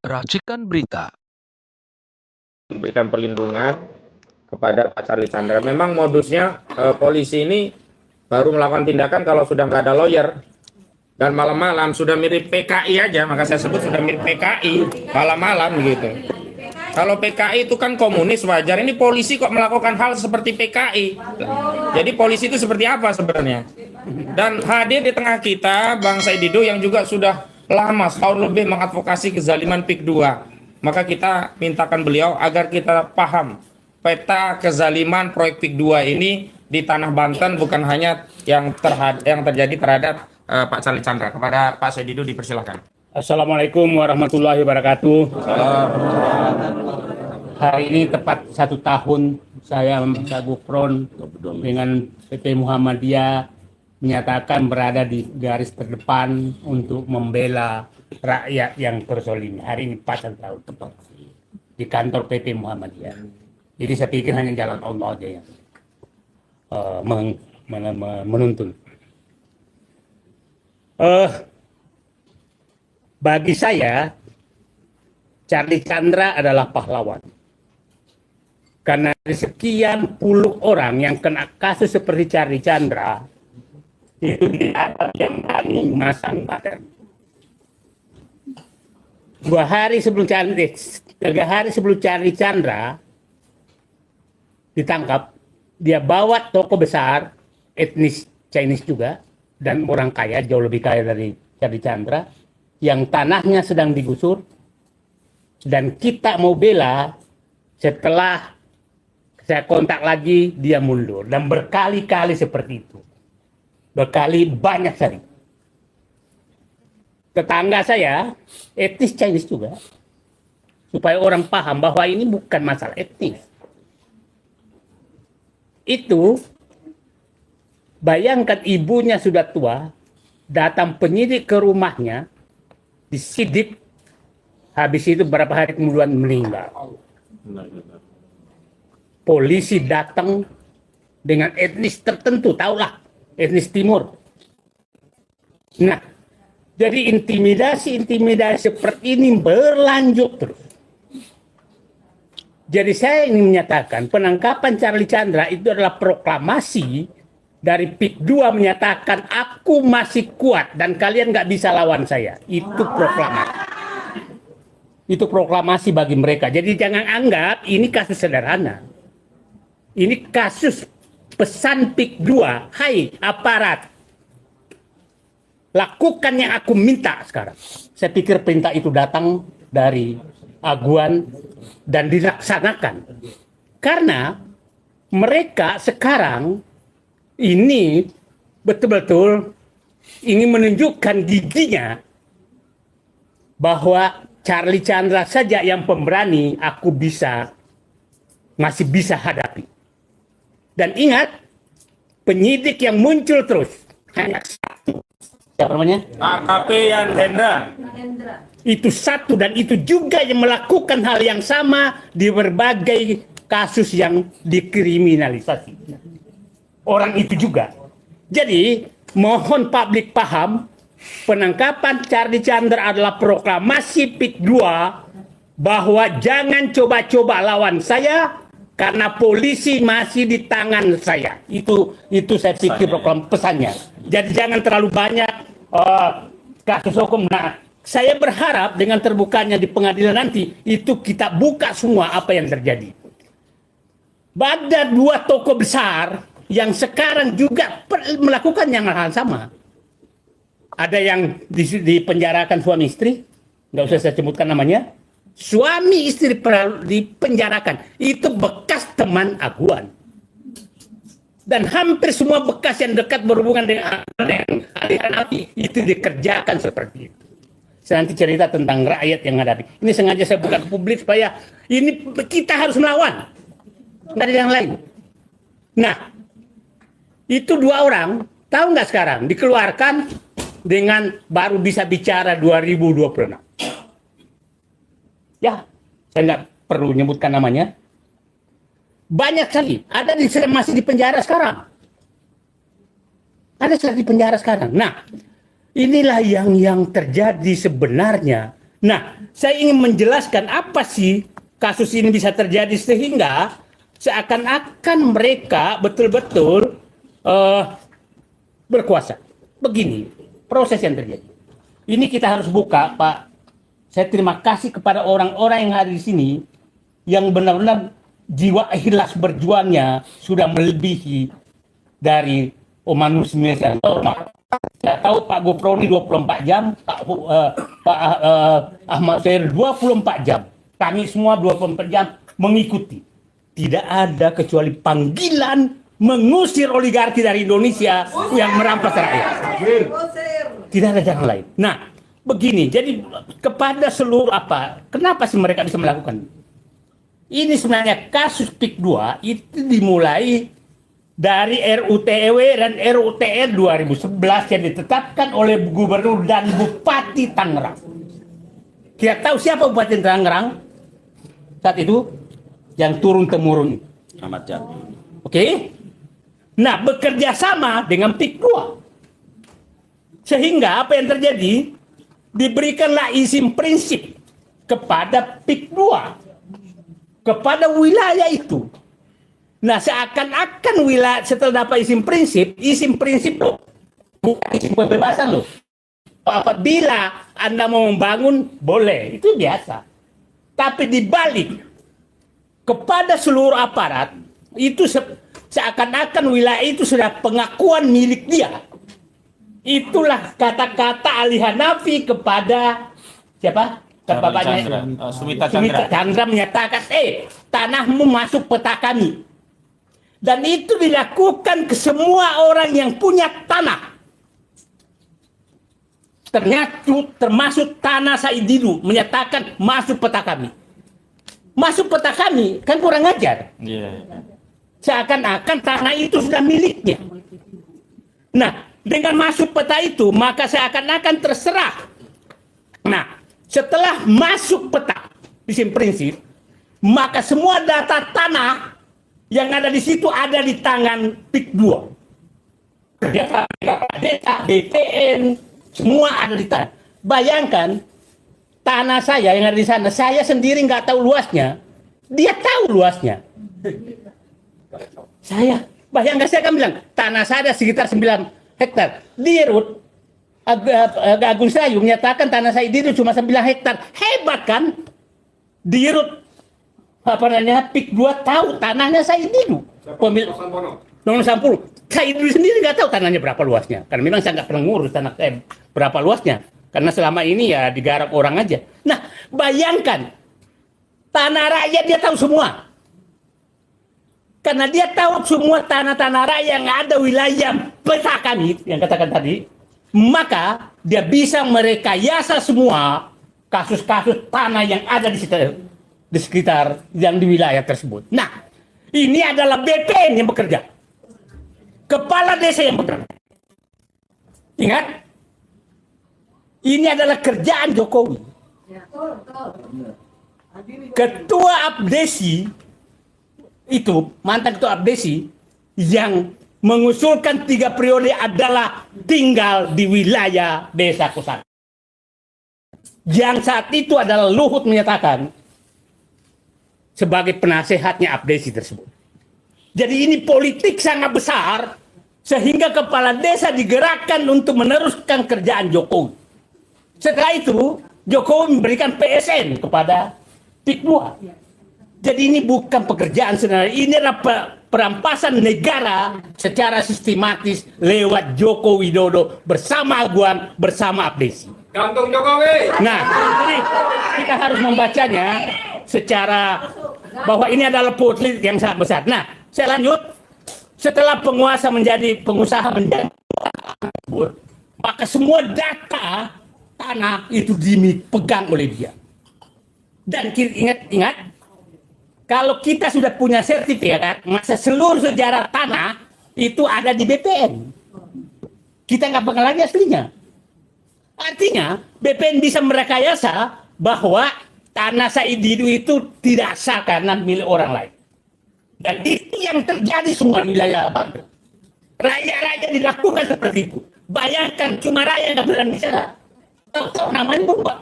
Racikan berita. Memberikan perlindungan kepada Pak Charlie Chandra. Memang modusnya polisi ini baru melakukan tindakan kalau sudah nggak ada lawyer dan malam-malam, sudah mirip PKI aja, maka saya sebut sudah mirip PKI malam-malam gitu. Kalau PKI itu kan komunis wajar, ini polisi kok melakukan hal seperti PKI. Jadi polisi itu seperti apa sebenarnya? Dan hadir di tengah kita Bang Saidido yang juga sudah lama, setahun lebih mengadvokasi kezaliman PIK 2. Maka kita mintakan beliau agar kita paham peta kezaliman proyek PIK 2 ini di tanah Banten, bukan hanya yang terjadi terhadap Pak Charlie Chandra. Kepada Pak Saidido dipersilakan. Assalamualaikum warahmatullahi wabarakatuh. Hari ini tepat 1 tahun saya Gufron dengan PP Muhammadiyah menyatakan berada di garis terdepan untuk membela rakyat yang terzolimi. Hari ini pas 1 tahun tepat di kantor PP Muhammadiyah. Jadi saya pikir hanya jalan Allah aja yang menuntun. Bagi saya, Charlie Chandra adalah pahlawan. Karena dari sekian puluh orang yang kena kasus seperti Charlie Chandra, itu dianggap yang paling masang badan. 3 hari sebelum Charlie Chandra ditangkap, dia bawa toko besar, etnis Chinese juga, dan orang kaya, jauh lebih kaya dari Charlie Chandra, yang tanahnya sedang digusur, dan kita mau bela. Setelah saya kontak lagi, dia mundur, dan berkali-kali seperti itu, banyak sekali. Tetangga saya etnis Chinese juga, supaya orang paham bahwa ini bukan masalah etnis. Itu bayangkan, ibunya sudah tua, datang penyidik ke rumahnya, disidik, habis itu berapa hari kemudian meninggal. Polisi datang dengan etnis tertentu, tahulah, etnis timur. Nah, jadi intimidasi seperti ini berlanjut terus. Jadi saya ingin menyatakan penangkapan Charlie Chandra itu adalah proklamasi dari PIK 2 menyatakan aku masih kuat dan kalian nggak bisa lawan saya. Itu proklamasi. Itu proklamasi bagi mereka. Jadi jangan anggap ini kasus sederhana. Ini kasus pesan PIK 2. Hai aparat, lakukan yang aku minta sekarang. Saya pikir perintah itu datang dari aguan dan dilaksanakan. Karena mereka sekarang ini betul-betul ingin menunjukkan giginya bahwa Charlie Chandra saja yang pemberani, aku masih bisa hadapi. Dan ingat, penyidik yang muncul terus hanya satu. Siapa namanya? AKP Hendra. Itu satu, dan itu juga yang melakukan hal yang sama di berbagai kasus yang dikriminalisasi. Orang itu juga. Jadi, mohon publik paham, penangkapan Charlie Chandra adalah proklamasi PIK 2 bahwa jangan coba-coba lawan saya karena polisi masih di tangan saya. Itu saya pikir pesannya. Jadi jangan terlalu banyak kasus hukum. Nah, saya berharap dengan terbukanya di pengadilan nanti, itu kita buka semua apa yang terjadi. Ada 2 toko besar yang sekarang juga melakukan yang hal sama. Ada yang dipenjarakan suami istri, nggak usah saya sebutkan namanya. Suami istri dipenjarakan, itu bekas teman aguan. Dan hampir semua bekas yang dekat berhubungan dengan aliran api itu dikerjakan seperti itu. Saya nanti cerita tentang rakyat yang hadapi. Ini sengaja saya buka ke publik supaya ini kita harus melawan, nggak ada yang lain. Nah, itu 2 orang, tahu nggak sekarang dikeluarkan dengan baru bisa bicara 2026. Ya, saya nggak perlu menyebutkan namanya. Banyak sekali, ada masih di penjara sekarang. Ada sekali di penjara sekarang. Nah, inilah yang terjadi sebenarnya Nah, saya ingin menjelaskan apa sih kasus ini bisa terjadi sehingga seakan-akan mereka betul-betul berkuasa. Begini proses yang terjadi. Ini kita harus buka, Pak. Saya terima kasih kepada orang-orang yang hadir di sini yang benar-benar jiwa ikhlas berjuangnya sudah melebihi dari manusia. Saya tahu Pak Gufroni 24 jam, Pak Ahmad Sair 24 jam. Kami semua 24 jam mengikuti. Tidak ada kecuali panggilan mengusir oligarki dari Indonesia yang merampas rakyat. Tidak ada jalan lain. Nah, begini, jadi kepada seluruh kenapa sih mereka bisa melakukan? Ini sebenarnya kasus PIK 2 itu dimulai dari RUTEW dan RUTR 2011 yang ditetapkan oleh Gubernur dan Bupati Tangerang. Kita tahu siapa Bupati Tangerang saat itu yang turun-temurun. Ahmad Jami. Oke? Nah, bekerja sama dengan PIK 2. Sehingga apa yang terjadi? Diberikanlah izin prinsip kepada PIK 2, kepada wilayah itu. Nah, seakan-akan wilayah setelah dapat izin prinsip loh, bukan izin pembebasan loh. Apabila Anda mau membangun, boleh, itu biasa. Tapi dibalik kepada seluruh aparat, itu seakan-akan wilayah itu sudah pengakuan milik dia. Itulah kata-kata Ali Hanafi kepada siapa? Bapaknya Sumita Chandra menyatakan, tanahmu masuk peta kami. Dan itu dilakukan ke semua orang yang punya tanah. Ternyata termasuk tanah Said Didu menyatakan masuk peta kami. Masuk peta kami, kan kurang ajar. Seakan-akan tanah itu sudah miliknya. Nah, dengan masuk peta itu, maka seakan-akan terserah. Nah, setelah masuk peta, izin prinsip, maka semua data tanah yang ada di situ ada di tangan PIK 2. Data desa, BPN, semua ada di tangan. Bayangkan, tanah saya yang ada di sana, saya sendiri nggak tahu luasnya, dia tahu luasnya. Bayangkan saya kan bilang, tanah saya ada sekitar 9 hektar. Dirut Agung Sayu menyatakan tanah saya itu cuma 9 hektar. Hebat kan? Dirut PIK 2 tahu tanahnya saya itu. Pemilik Nono Sampul. Saya itu sendiri nggak tahu tanahnya berapa luasnya. Karena memang saya nggak pernah ngurus tanah berapa luasnya. Karena selama ini ya digarap orang aja. Nah, bayangkan tanah rakyat dia tahu semua. Karena dia tahu semua tanah-tanah rakyat yang ada wilayah peta kami, yang katakan tadi, maka dia bisa merekayasa semua kasus-kasus tanah yang ada di sekitar yang di wilayah tersebut. Nah, ini adalah BPN yang bekerja. Kepala desa yang bekerja. Ingat, ini adalah kerjaan Jokowi. Ketua Abdesi itu, mantan ketua Abdesi yang mengusulkan 3 periode adalah tinggal di wilayah Desa Kosambi. Yang saat itu adalah Luhut menyatakan sebagai penasehatnya Abdesi tersebut. Jadi ini politik sangat besar sehingga kepala desa digerakkan untuk meneruskan kerjaan Jokowi. Setelah itu Jokowi memberikan PSN kepada PIK 2. Jadi ini bukan pekerjaan sebenarnya, ini adalah perampasan negara secara sistematis lewat Joko Widodo bersama Aguan, bersama Abdesi. Gantung Jokowi. Nah, jadi kita harus membacanya secara bahwa ini adalah politik yang sangat besar. Nah, saya lanjut. Setelah penguasa menjadi pengusaha menjadi maka semua data tanah itu dipegang oleh dia. Dan ingat, kalau kita sudah punya sertifikat, masa seluruh sejarah tanah itu ada di BPN. Kita nggak bakal lagi aslinya. Artinya, BPN bisa merekayasa bahwa tanah Said Didu itu tidak sah karena milik orang lain. Dan itu yang terjadi semua wilayah Banten. Raja-raja dilakukan seperti itu. Bayangkan cuma raja nggak berani bicara. Tahu namanya berubah.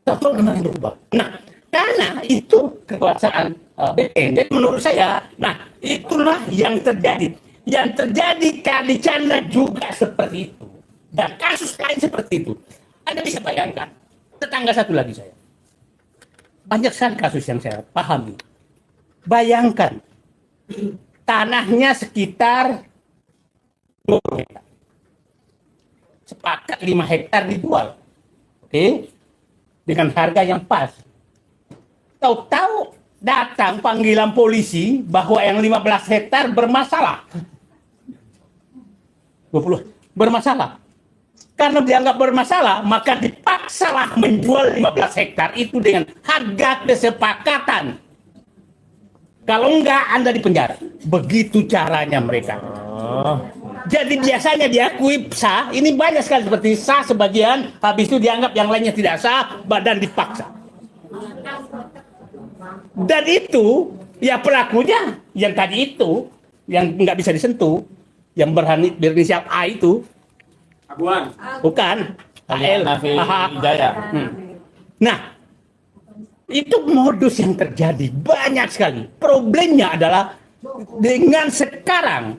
Tahu memang berubah. Nah, karena itu kekuasaan BPN, jadi menurut saya, nah itulah yang terjadi. Yang terjadi Kali Chandra juga seperti itu. Dan kasus lain seperti itu. Anda bisa bayangkan, tetangga satu lagi saya. Banyak sekali kasus yang saya pahami. Bayangkan, tanahnya sekitar 20 hektar. Sepakat 5 hektar dijual. Oke? Dengan harga yang pas. Tahu-tahu datang panggilan polisi bahwa yang 15 hektar bermasalah. 20 bermasalah. Karena dianggap bermasalah, maka dipaksalah menjual 15 hektar itu dengan harga kesepakatan. Kalau enggak, Anda dipenjara. Begitu caranya mereka. Jadi biasanya diakui sah, ini banyak sekali seperti sah sebagian, habis itu dianggap yang lainnya tidak sah, badan dipaksa. Dan itu, ya pelakunya, yang tadi itu, yang nggak bisa disentuh, yang berinisial A itu, Abuan. bukan, AL. Nafi Hidayah. Nah, itu modus yang terjadi banyak sekali. Problemnya adalah dengan sekarang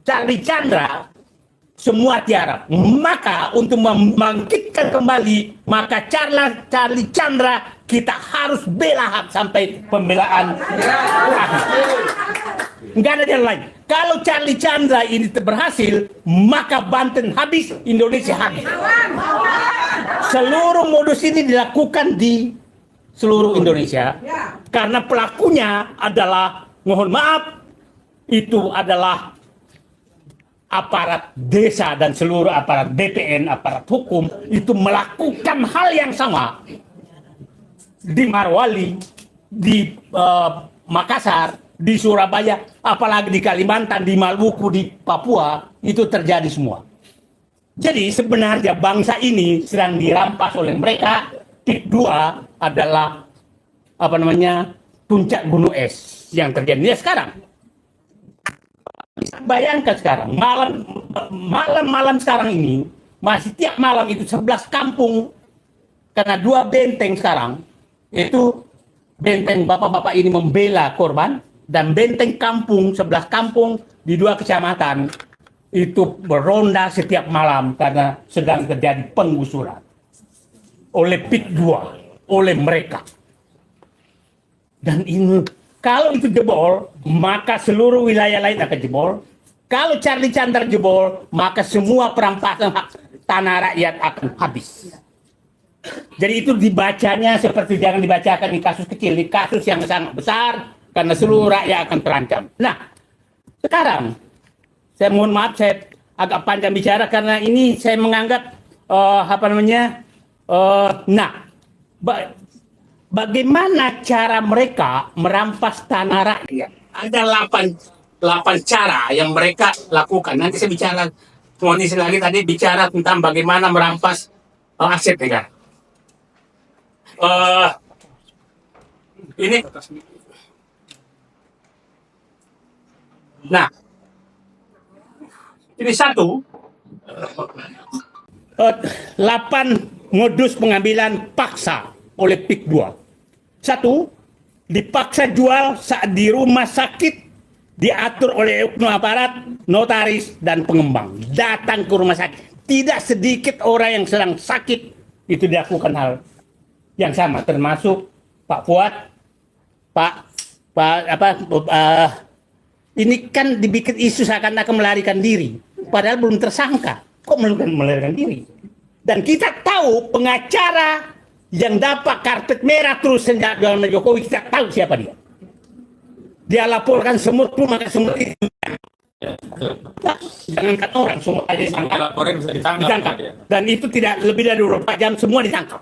Charlie Chandra semua tiarap. Maka untuk membangkitkan kembali, maka Charlie Chandra kita harus bela sampai pembelaan akhir. Nggak ada yang lain. Kalau Charlie Chandra ini berhasil, maka Banten habis, Indonesia habis. Seluruh modus ini dilakukan di seluruh Indonesia karena pelakunya adalah, mohon maaf, itu adalah aparat desa dan seluruh aparat BPN, aparat hukum itu melakukan hal yang sama di Marwali, di Makassar, di Surabaya, apalagi di Kalimantan, di Maluku, di Papua, itu terjadi semua. Jadi sebenarnya bangsa ini sedang dirampas oleh mereka. Tip 2 adalah puncak gunung es yang terjadi sekarang. Bayangkan sekarang, malam sekarang ini, masih tiap malam itu 11 kampung, karena 2 benteng sekarang, itu benteng bapak-bapak ini membela korban, dan benteng kampung, 11 kampung di 2 kecamatan, itu beronda setiap malam karena sedang terjadi penggusuran oleh PIK 2, oleh mereka. Dan ini, kalau itu jebol, maka seluruh wilayah lain akan jebol. Kalau Charlie Chandra jebol, maka semua perampasan hak tanah rakyat akan habis. Jadi itu dibacanya seperti jangan dibacakan di kasus kecil, di kasus yang sangat besar, karena seluruh rakyat akan terancam. Nah, sekarang, saya mohon maaf, saya agak panjang bicara, karena ini saya menganggap, bagaimana cara mereka merampas tanah rakyat? Ada 8 cara yang mereka lakukan. Nanti saya bicara, kondisi lagi tadi bicara tentang bagaimana merampas aset negara. Ini, nah, ini 8 modus pengambilan paksa oleh PIK 2. 1, dipaksa jual saat di rumah sakit, diatur oleh oknum aparat, notaris, dan pengembang. Datang ke rumah sakit. Tidak sedikit orang yang sedang sakit itu dilakukan hal yang sama, termasuk Pak Fuad, ini kan dibikin isu seakan-akan melarikan diri, padahal belum tersangka. Kok melarikan diri? Dan kita tahu pengacara yang dapat karpet merah terus sejak zaman Jokowi, kita tahu siapa dia. Dia laporkan semut pun, maka semut itu. Nah, jangankan orang, semut aja ditangkap. Laporin bisa ditangkap. Dan itu tidak lebih dari 24 jam semua ditangkap.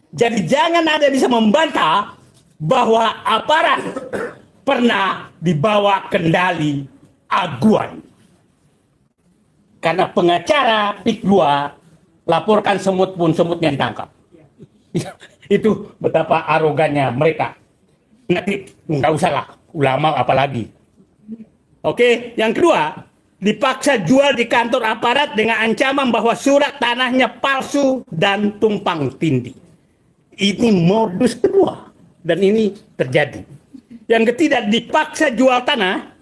Jadi jangan ada bisa membantah bahwa aparat pernah dibawa kendali aguan. Karena pengacara PIK 2 laporkan semut pun semutnya ditangkap. Itu betapa arogannya mereka. Nanti nggak usah lah ulama apalagi. Oke, yang kedua, dipaksa jual di kantor aparat dengan ancaman bahwa surat tanahnya palsu dan tumpang tindih. Ini modus kedua dan ini terjadi. Yang ketiga, dipaksa jual tanah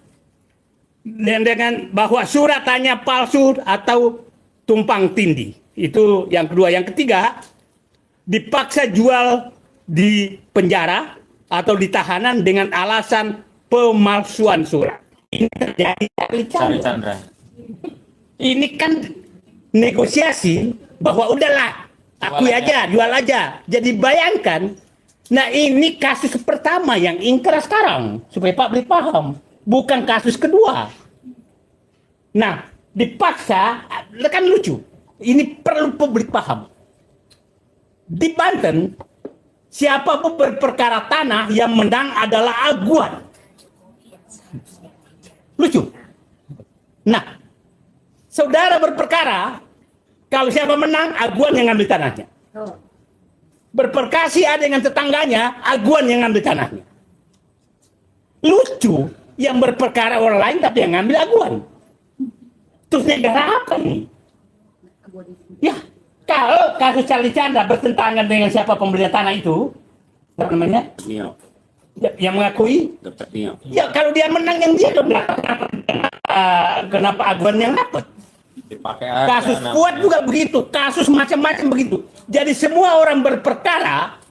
dengan bahwa surat tanahnya palsu atau tumpang tindih. Itu yang kedua. Yang ketiga, dipaksa jual di penjara atau di tahanan dengan alasan pemalsuan surat. Ini terjadi Cari Chandra. ini kan negosiasi bahwa udahlah akui aja, jual aja. Jadi bayangkan, nah ini kasus pertama yang ingkrah sekarang supaya publik paham, bukan kasus kedua. Nah, dipaksa kan lucu. Ini perlu publik paham. Di Banten, siapapun berperkara tanah yang menang adalah aguan. Lucu. Nah, saudara berperkara, kalau siapa menang, aguan yang ngambil tanahnya. Berperkasi ada dengan tetangganya, aguan yang ngambil tanahnya. Lucu, yang berperkara orang lain tapi yang ngambil aguan. Terus negara apa ini? Ya, kalau kasus Charlie Chandra bertentangan dengan siapa pembeli tanah itu, apa namanya? Nio. Ya, yang mengakui, Dr. Nio. ya kalau dia menang yang dia dong. Kenapa aguan yang dapat? Dipakai Kasus kuat juga begitu, kasus macam-macam begitu. Jadi semua orang berperkara,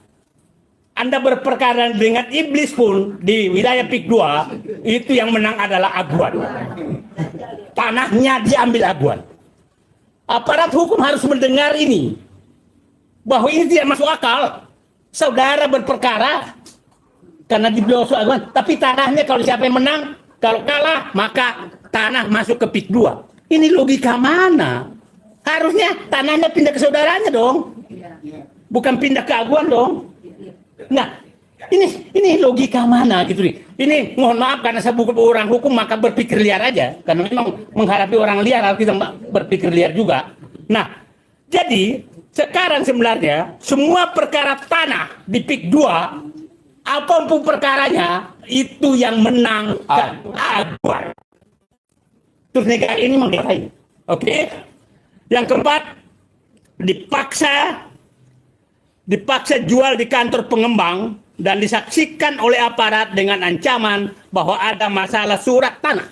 Anda berperkara dengan iblis pun di wilayah PIK 2, itu yang menang adalah aguan. Tanahnya diambil aguan. Aparat hukum harus mendengar ini. Bahwa ini tidak masuk akal. Saudara berperkara karena dibelosok aguan, tapi tanahnya kalau siapa yang menang, kalau kalah maka tanah masuk ke PIK 2. Ini logika mana? Harusnya tanahnya pindah ke saudaranya dong. Bukan pindah ke aguan dong. Nah, ini logika mana gitu nih. Ini mohon maaf karena saya bukan orang hukum maka berpikir liar aja. Karena memang menghadapi orang liar harus kita berpikir liar juga. Nah, jadi sekarang sebenarnya semua perkara tanah di PIK 2, apapun perkaranya itu yang menang aguan. Terus negara ini menghargai. Oke. Yang keempat, dipaksa jual di kantor pengembang dan disaksikan oleh aparat dengan ancaman bahwa ada masalah surat tanah.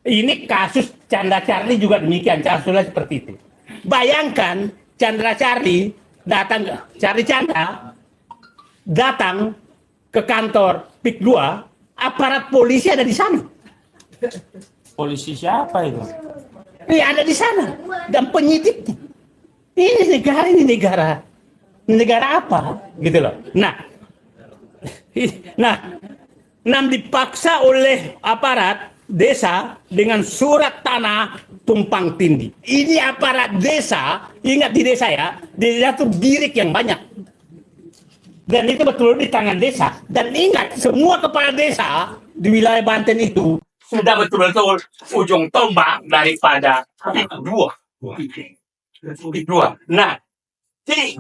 Ini kasus Chandra Charlie juga demikian, kasusnya seperti itu. Bayangkan Chandra Charlie Charlie Chandra datang ke kantor PIK 2, aparat polisi ada di sana. Polisi siapa itu? Ini ada di sana dan penyidiknya. Ini negara apa gitu loh. Nah, dipaksa oleh aparat desa dengan surat tanah tumpang tindih. Ini aparat desa, ingat di desa ya, di desa itu dirik yang banyak. Dan itu betul di tangan desa. Dan ingat, semua kepala desa di wilayah Banten itu sudah betul-betul ujung tombak daripada PIK 2. Nah, jadi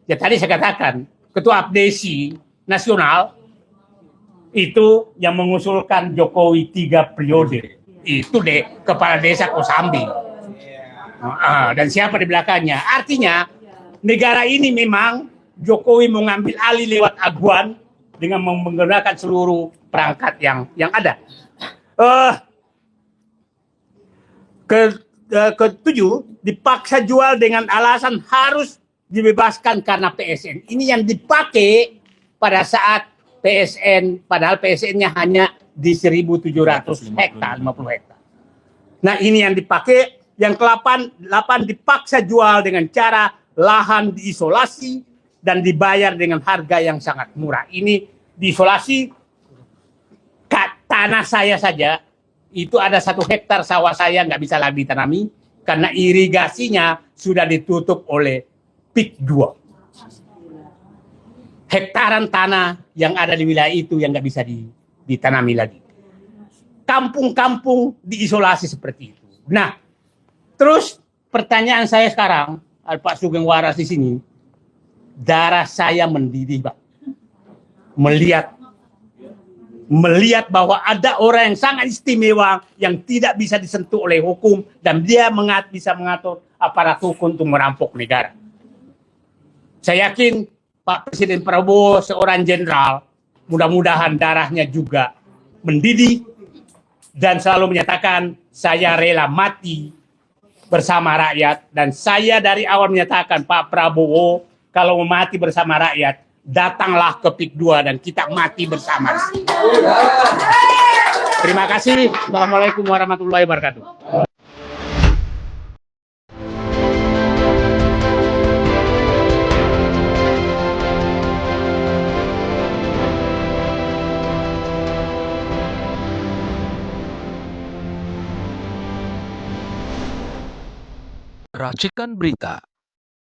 ya tadi saya katakan, Ketua Abdesi Nasional itu yang mengusulkan Jokowi 3 periode. Itu deh kepala desa Kosambi. Dan siapa di belakangnya? Artinya negara ini memang Jokowi mau ngambil alih lewat aguan dengan menggunakan seluruh perangkat yang ada. Ketujuh, dipaksa jual dengan alasan harus dibebaskan karena PSN. Ini yang dipakai pada saat PSN, padahal PSN-nya hanya di 1.700 hektar, 50 hektar. Nah, ini yang dipakai. Yang ke-8 dipaksa jual dengan cara lahan diisolasi dan dibayar dengan harga yang sangat murah. Ini diisolasi, tanah saya saja, itu ada 1 hektar sawah saya nggak bisa lagi ditanami, karena irigasinya sudah ditutup oleh PIK 2. Hektaran tanah yang ada di wilayah itu yang nggak bisa ditanami lagi. Kampung-kampung diisolasi seperti itu. Nah, terus pertanyaan saya sekarang, Pak Sugeng Waras di sini, darah saya mendidih, Pak. Melihat melihat bahwa ada orang yang sangat istimewa yang tidak bisa disentuh oleh hukum dan dia bisa mengatur aparat hukum untuk merampok negara. Saya yakin Pak Presiden Prabowo seorang jenderal, mudah-mudahan darahnya juga mendidih dan selalu menyatakan saya rela mati bersama rakyat, dan saya dari awal menyatakan Pak Prabowo kalau mau mati bersama rakyat datanglah ke PIK 2 dan kita mati bersama. Terima kasih. Assalamualaikum warahmatullahi wabarakatuh. Racikan Berita